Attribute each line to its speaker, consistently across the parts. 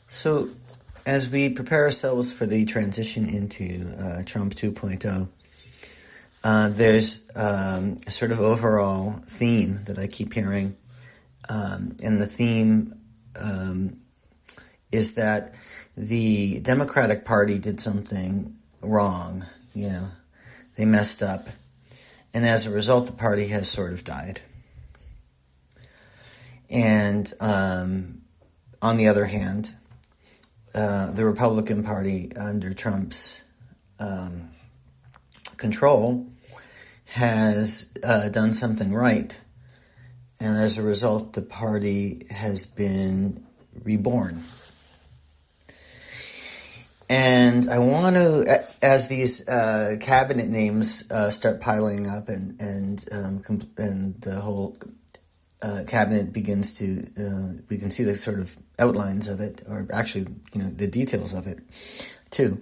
Speaker 1: So, as we prepare ourselves for the transition into Trump 2.0, there's a sort of overall theme that I keep hearing, and the theme is that the Democratic Party did something wrong. They messed up, and as a result, the party has sort of died. And on the other hand, the Republican Party under Trump's control has done something right, and as a result, the party has been reborn. And I want to, as these cabinet names start piling up, and the whole cabinet begins to, we can see the sort of outlines of it, or actually, the details of it, too.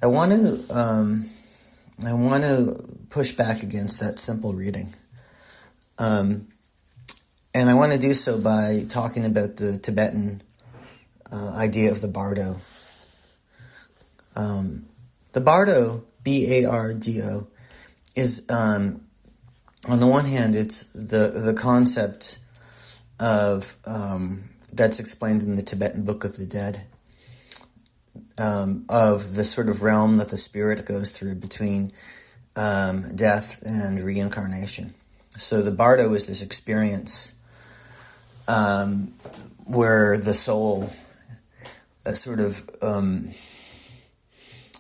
Speaker 1: I want to push back against that simple reading, and I want to do so by talking about the Tibetan idea of the Bardo. The Bardo, B-A-R-D-O, is on the one hand, it's the concept of that's explained in the Tibetan Book of the Dead, of the sort of realm that the spirit goes through between death and reincarnation. So the Bardo is this experience where the soul sort of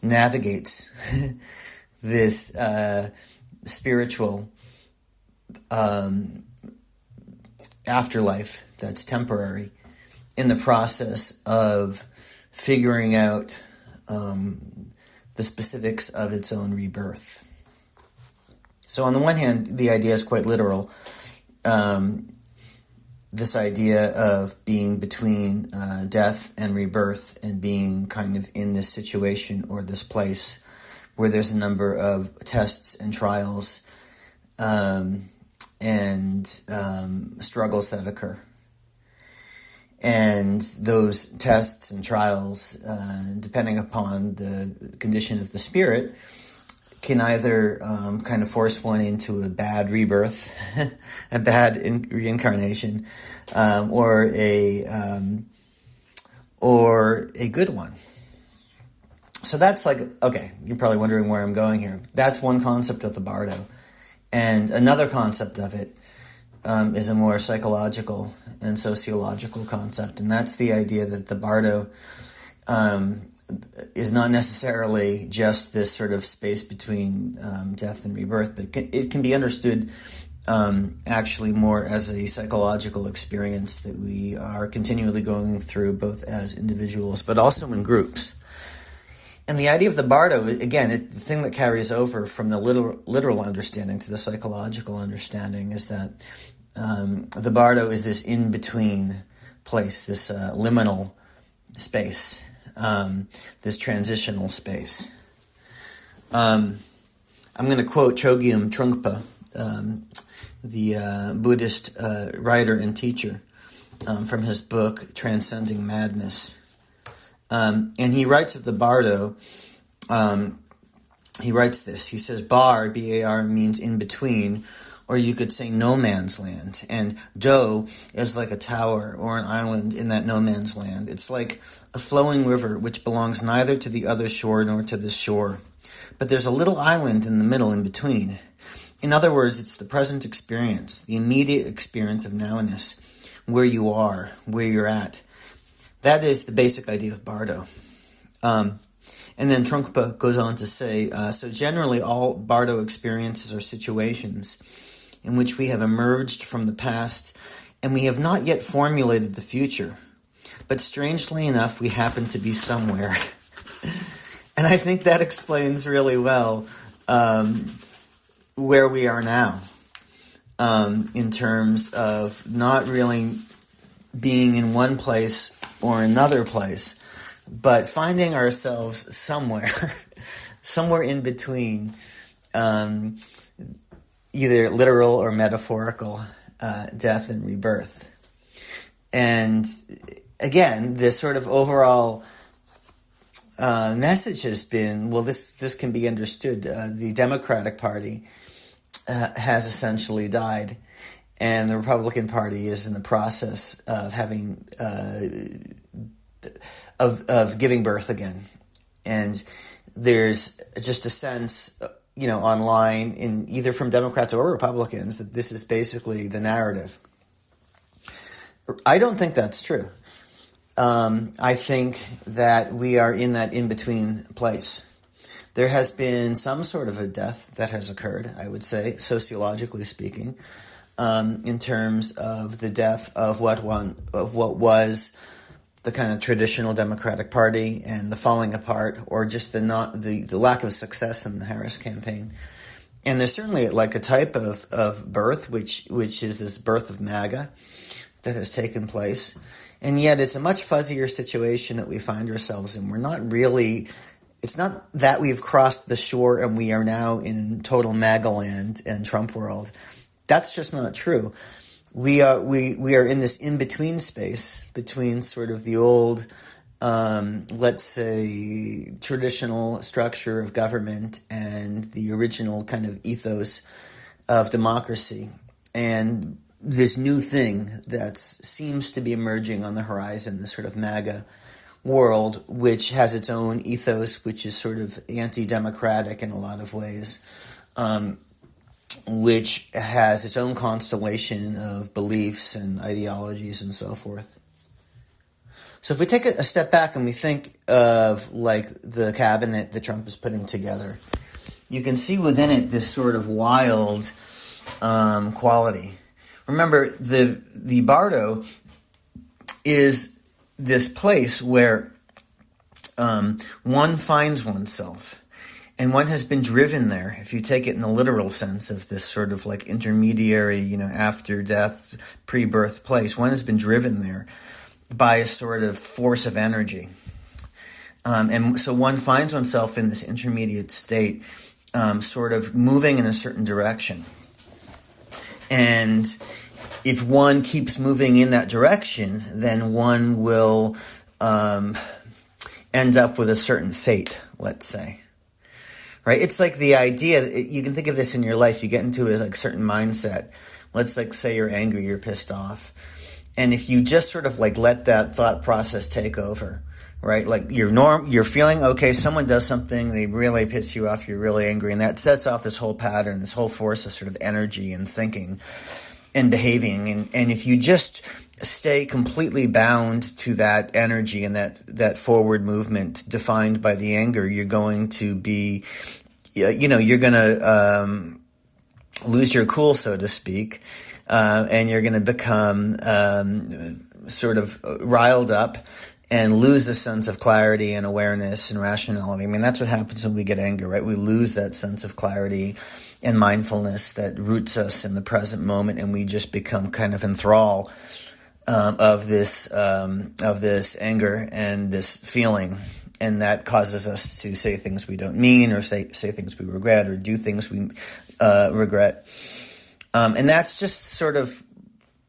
Speaker 1: navigates this spiritual afterlife that's temporary in the process of figuring out the specifics of its own rebirth. So on the one hand, the idea is quite literal. This idea of being between death and rebirth, and being kind of in this situation or this place where there's a number of tests and trials and struggles that occur. And those tests and trials, depending upon the condition of the spirit, can either kind of force one into a bad rebirth, a bad reincarnation, or a good one. So that's like, okay, you're probably wondering where I'm going here. That's one concept of the Bardo. And another concept of it is a more psychological and sociological concept, and that's the idea that the Bardo is not necessarily just this sort of space between death and rebirth, but it can be understood actually more as a psychological experience that we are continually going through, both as individuals but also in groups. And the idea of the Bardo, again, the thing that carries over from the literal understanding to the psychological understanding is that the Bardo is this in-between place, this liminal space, this transitional space. I'm going to quote Chogyam Trungpa, the Buddhist writer and teacher, from his book Transcending Madness. And he writes of the Bardo, he writes this, he says, Bar, B-A-R, means in between, or you could say no man's land, and Do is like a tower or an island in that no man's land. It's like a flowing river which belongs neither to the other shore nor to this shore, but there's a little island in the middle in between. In other words, it's the present experience, the immediate experience of nowness, where you are, where you're at. That is the basic idea of Bardo. And then Trungpa goes on to say, so generally all Bardo experiences are situations in which we have emerged from the past and we have not yet formulated the future. But strangely enough, we happen to be somewhere. And I think that explains really well where we are now, in terms of not really being in one place or another place, but finding ourselves somewhere, somewhere in between, either literal or metaphorical death and rebirth. And again, this sort of overall message has been, well, this can be understood. The Democratic Party has essentially died, and the Republican Party is in the process of having of giving birth again. And there's just a sense, online, in either from Democrats or Republicans, that this is basically the narrative. I don't think that's true. I think that we are in that in-between place. There has been some sort of a death that has occurred, I would say, sociologically speaking, in terms of the death of what was the kind of traditional Democratic Party, and the falling apart, or just the lack of success in the Harris campaign. And there's certainly like a type of birth, which is this birth of MAGA that has taken place. And yet it's a much fuzzier situation that we find ourselves in. We're not really, it's not that we've crossed the shore and we are now in total MAGA land and Trump world. That's just not true. We are in this in-between space between sort of the old, let's say, traditional structure of government and the original kind of ethos of democracy, and this new thing that seems to be emerging on the horizon, this sort of MAGA world, which has its own ethos, which is sort of anti-democratic in a lot of ways, which has its own constellation of beliefs and ideologies and so forth. So if we take a step back and we think of like the cabinet that Trump is putting together, you can see within it this sort of wild quality. Remember, the Bardo is this place where one finds oneself. And one has been driven there, if you take it in the literal sense of this sort of like intermediary, after death, pre-birth place. One has been driven there by a sort of force of energy. And so one finds oneself in this intermediate state, sort of moving in a certain direction. And if one keeps moving in that direction, then one will end up with a certain fate, let's say. Right? It's like the idea that you can think of this in your life. You get into a like certain mindset. Let's like say you're angry, you're pissed off. And if you just sort of like let that thought process take over, right? Like you're feeling okay, someone does something, they really piss you off, you're really angry, and that sets off this whole pattern, this whole force of sort of energy and thinking and behaving. And if you just stay completely bound to that energy and that forward movement defined by the anger, you're going to be, you're going to lose your cool, so to speak, and you're going to become sort of riled up and lose the sense of clarity and awareness and rationality. I mean, that's what happens when we get anger, right? We lose that sense of clarity and mindfulness that roots us in the present moment, and we just become kind of enthralled of this anger and this feeling, and that causes us to say things we don't mean, or say things we regret, or do things we regret. And that's just sort of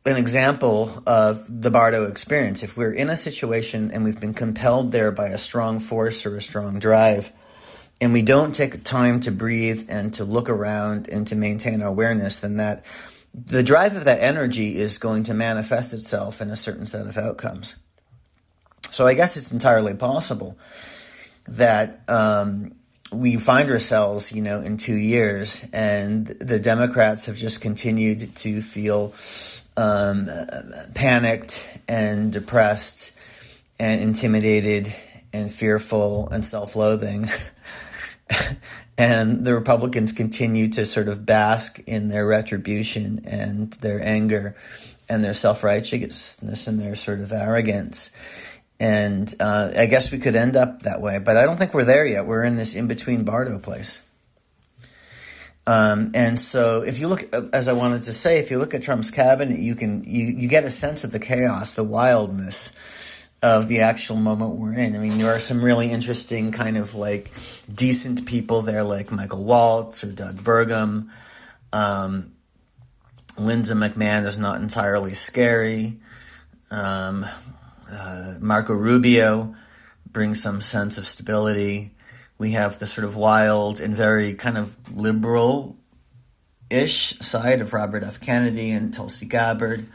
Speaker 1: an example of the Bardo experience. If we're in a situation and we've been compelled there by a strong force or a strong drive, and we don't take time to breathe and to look around and to maintain our awareness, then the drive of that energy is going to manifest itself in a certain set of outcomes. So I guess it's entirely possible that we find ourselves, in 2 years, and the Democrats have just continued to feel panicked and depressed and intimidated and fearful and self-loathing. And the Republicans continue to sort of bask in their retribution and their anger and their self-righteousness and their sort of arrogance. And I guess we could end up that way, but I don't think we're there yet. We're in this in-between Bardo place. And so if you look, as I wanted to say, if you look at Trump's cabinet, you get a sense of the chaos, the wildness of the actual moment we're in. I mean, there are some really interesting kind of like decent people there, like Michael Waltz or Doug Burgum. Linda McMahon is not entirely scary. Marco Rubio brings some sense of stability. We have the sort of wild and very kind of liberal-ish side of Robert F. Kennedy and Tulsi Gabbard.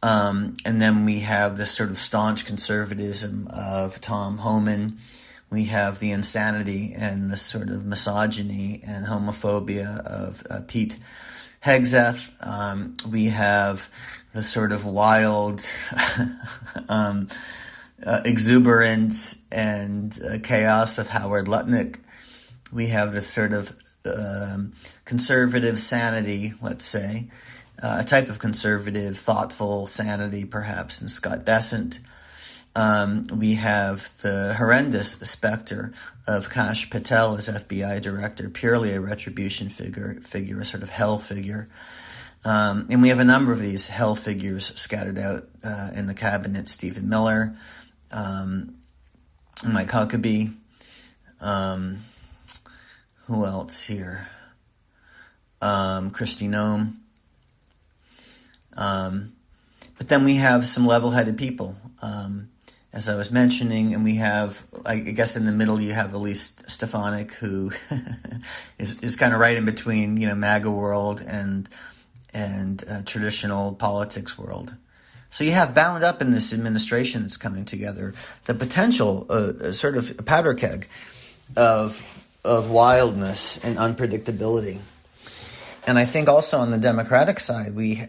Speaker 1: And then we have this sort of staunch conservatism of Tom Homan. We have the insanity and the sort of misogyny and homophobia of Pete Hegseth. We have the sort of wild exuberance and chaos of Howard Lutnick. We have this sort of conservative sanity, let's say, a type of conservative, thoughtful sanity, perhaps, in Scott Dissent. We have the horrendous specter of Kash Patel as FBI director, purely a retribution figure, a sort of hell figure. And we have a number of these hell figures scattered out in the cabinet. Stephen Miller, Mike Huckabee, who else here? Kristi Noem. But then we have some level-headed people, as I was mentioning, and we have, I guess in the middle you have Elise Stefanik, who is kind of right in between, MAGA world and traditional politics world. So you have bound up in this administration that's coming together the potential, sort of a powder keg of wildness and unpredictability. And I think also on the Democratic side, we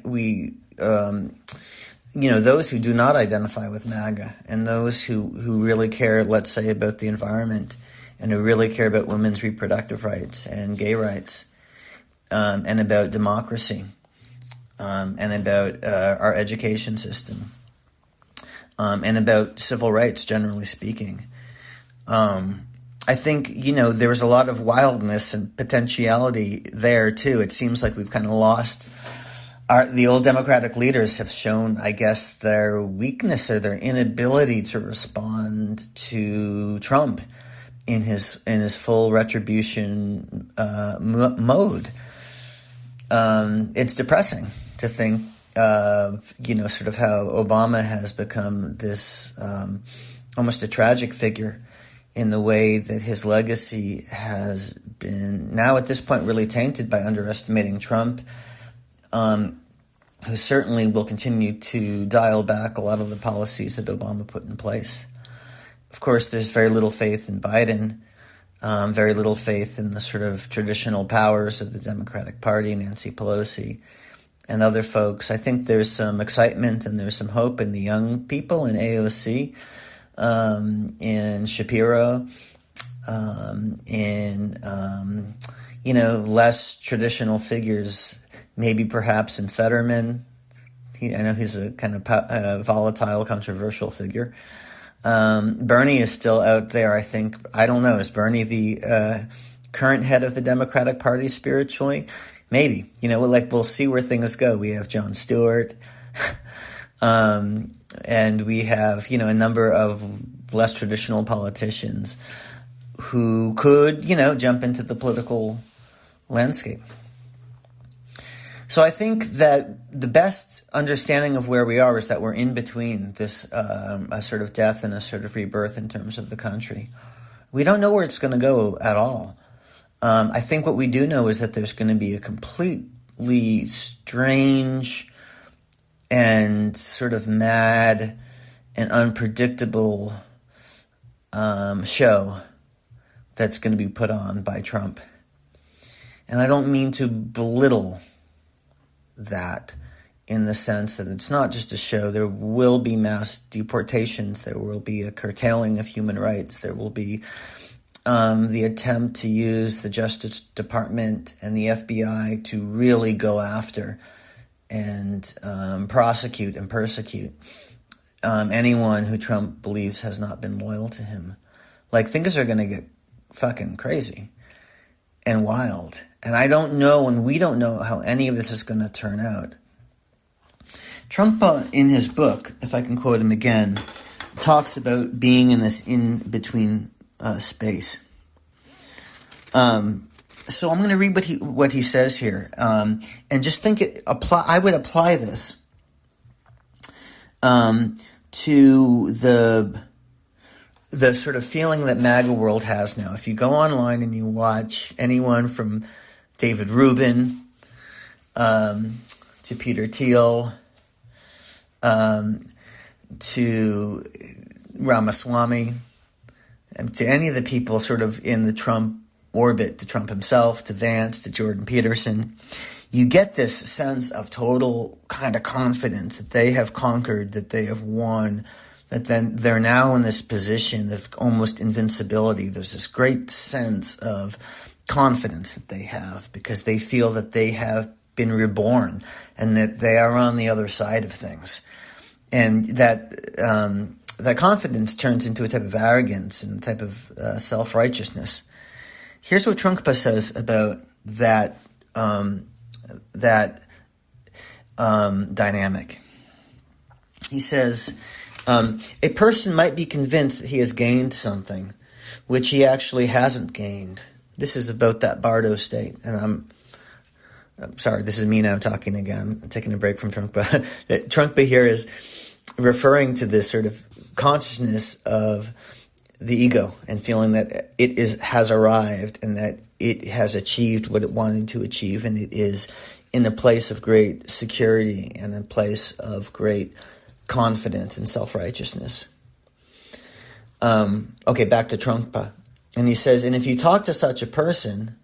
Speaker 1: those who do not identify with MAGA and those who really care, let's say, about the environment and who really care about women's reproductive rights and gay rights and about democracy and about our education system and about civil rights, generally speaking. I think, there was a lot of wildness and potentiality there, too. It seems like we've kind of lost the old Democratic leaders have shown, I guess, their weakness or their inability to respond to Trump in his full retribution mode. It's depressing to think of, sort of how Obama has become this almost a tragic figure in the way that his legacy has been now at this point really tainted by underestimating Trump, who certainly will continue to dial back a lot of the policies that Obama put in place. Of course, there's very little faith in Biden, very little faith in the sort of traditional powers of the Democratic Party, Nancy Pelosi, and other folks. I think there's some excitement and there's some hope in the young people in AOC, in Shapiro, in less traditional figures, maybe perhaps in Fetterman. I know he's a kind of volatile, controversial figure. Bernie is still out there, I think. I don't know. Is Bernie the current head of the Democratic Party spiritually? Maybe. We'll see where things go. We have Jon Stewart. And we have, a number of less traditional politicians who could, jump into the political landscape. So I think that the best understanding of where we are is that we're in between this a sort of death and a sort of rebirth in terms of the country. We don't know where it's going to go at all. I think what we do know is that there's going to be a completely strange and sort of mad and unpredictable show that's going to be put on by Trump. And I don't mean to belittle that in the sense that it's not just a show. There will be mass deportations. There will be a curtailing of human rights. There will be the attempt to use the Justice Department and the FBI to really go after and prosecute and persecute anyone who Trump believes has not been loyal to him. Things are going to get fucking crazy and wild. And I don't know, and we don't know how any of this is going to turn out. Trungpa, in his book, if I can quote him again, talks about being in this in-between space. So I'm going to read what he says here, and just think I would apply this to the sort of feeling that MAGA world has now. If you go online and you watch anyone from David Rubin to Peter Thiel to Ramaswamy, and to any of the people sort of in the Trump orbit, to Trump himself, to Vance, to Jordan Peterson, you get this sense of total kind of confidence that they have conquered, that they have won, that then they're now in this position of almost invincibility. There's this great sense of confidence that they have because they feel that they have been reborn and that they are on the other side of things. And that confidence turns into a type of arrogance and a type of self-righteousness. Here's what Trungpa says about that dynamic. He says, a person might be convinced that he has gained something which he actually hasn't gained. This is about that Bardo state. And I'm sorry, this is me now talking again. I'm taking a break from Trungpa. Trungpa here is referring to this sort of consciousness of the ego and feeling that it has arrived and that it has achieved what it wanted to achieve, and it is in a place of great security and a place of great confidence and self-righteousness. Okay, back to Trungpa. And he says, and if you talk to such a person,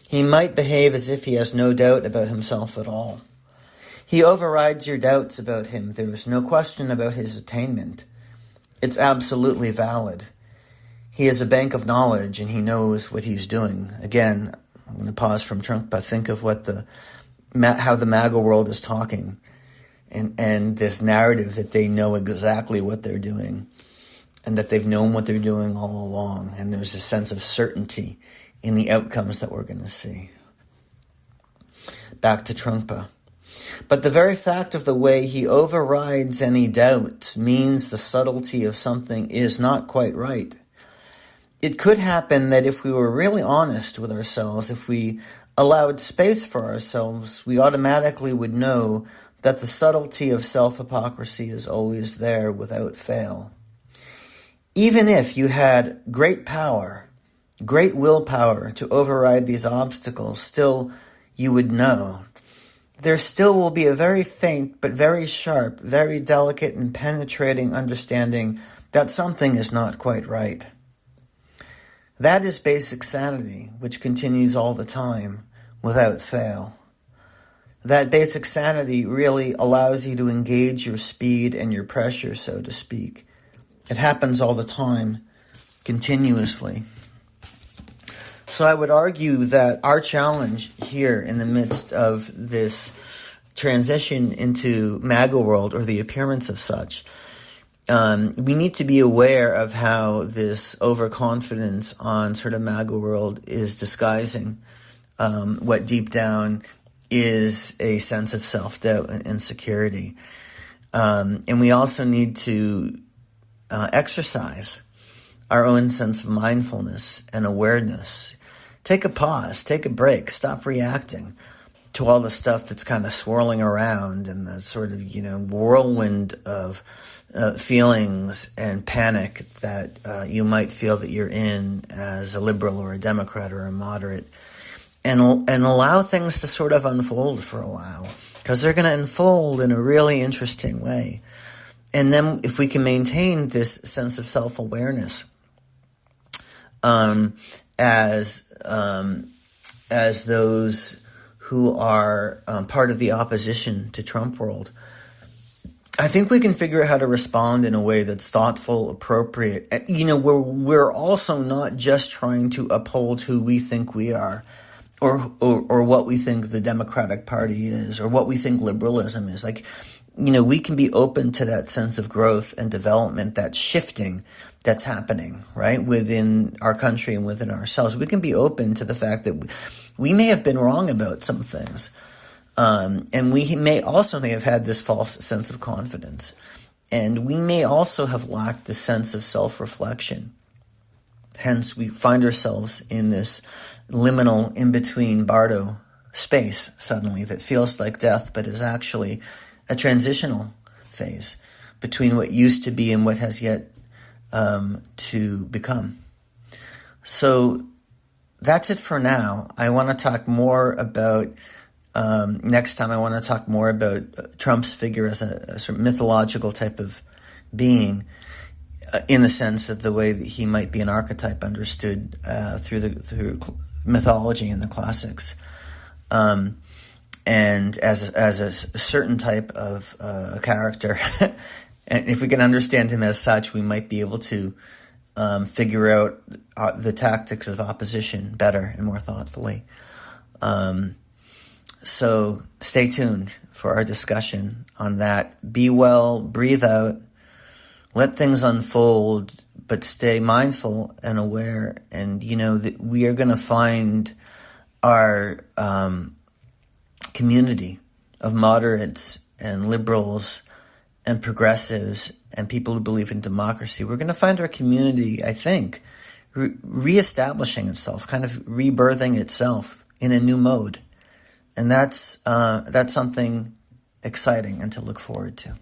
Speaker 1: he might behave as if he has no doubt about himself at all. He overrides your doubts about him. There is no question about his attainment. It's absolutely valid. He is a bank of knowledge, and he knows what he's doing. Again, I'm going to pause from Trungpa. Think of what how the MAGA world is talking, and this narrative that they know exactly what they're doing, and that they've known what they're doing all along. And there's a sense of certainty in the outcomes that we're going to see. Back to Trungpa. But the very fact of the way he overrides any doubts means the subtlety of something is not quite right. It could happen that if we were really honest with ourselves, if we allowed space for ourselves, we automatically would know that the subtlety of self-hypocrisy is always there without fail. Even if you had great power, great willpower to override these obstacles, still you would know. There still will be a very faint but very sharp, very delicate and penetrating understanding that something is not quite right. That is basic sanity, which continues all the time, without fail. That basic sanity really allows you to engage your speed and your pressure, so to speak. It happens all the time, continuously. So I would argue that our challenge here in the midst of this transition into MAGA world, or the appearance of such, we need to be aware of how this overconfidence on sort of MAGA world is disguising what deep down is a sense of self-doubt and insecurity. And we also need to exercise our own sense of mindfulness and awareness. Take a pause, take a break, stop reacting to all the stuff that's kind of swirling around and the sort of, whirlwind of feelings and panic that you might feel that you're in as a liberal or a Democrat or a moderate, and allow things to sort of unfold for a while, because they're going to unfold in a really interesting way. And then if we can maintain this sense of self-awareness as those who are part of the opposition to Trump world, I think we can figure out how to respond in a way that's thoughtful, appropriate. We're also not just trying to uphold who we think we are, or what we think the Democratic Party is, or what we think liberalism is. We can be open to that sense of growth and development, that shifting that's happening, right, within our country and within ourselves. We can be open to the fact that we may have been wrong about some things. And we may have had this false sense of confidence. And we may also have lacked the sense of self-reflection. Hence, we find ourselves in this liminal, in-between Bardo space suddenly that feels like death, but is actually a transitional phase. between what used to be and what has yet to become. So that's it for now. I want to talk more about, next time I want to talk more about Trump's figure as a sort of mythological type of being, in the sense of the way that he might be an archetype understood through mythology and the classics, and as a certain type of character. And if we can understand him as such, we might be able to figure out the tactics of opposition better and more thoughtfully. So stay tuned for our discussion on that. Be well, breathe out, let things unfold, but stay mindful and aware. And, that we are going to find our community of moderates and liberals and progressives and people who believe in democracy. We're going to find our community, I think, reestablishing itself, kind of rebirthing itself in a new mode. And that's something exciting and to look forward to.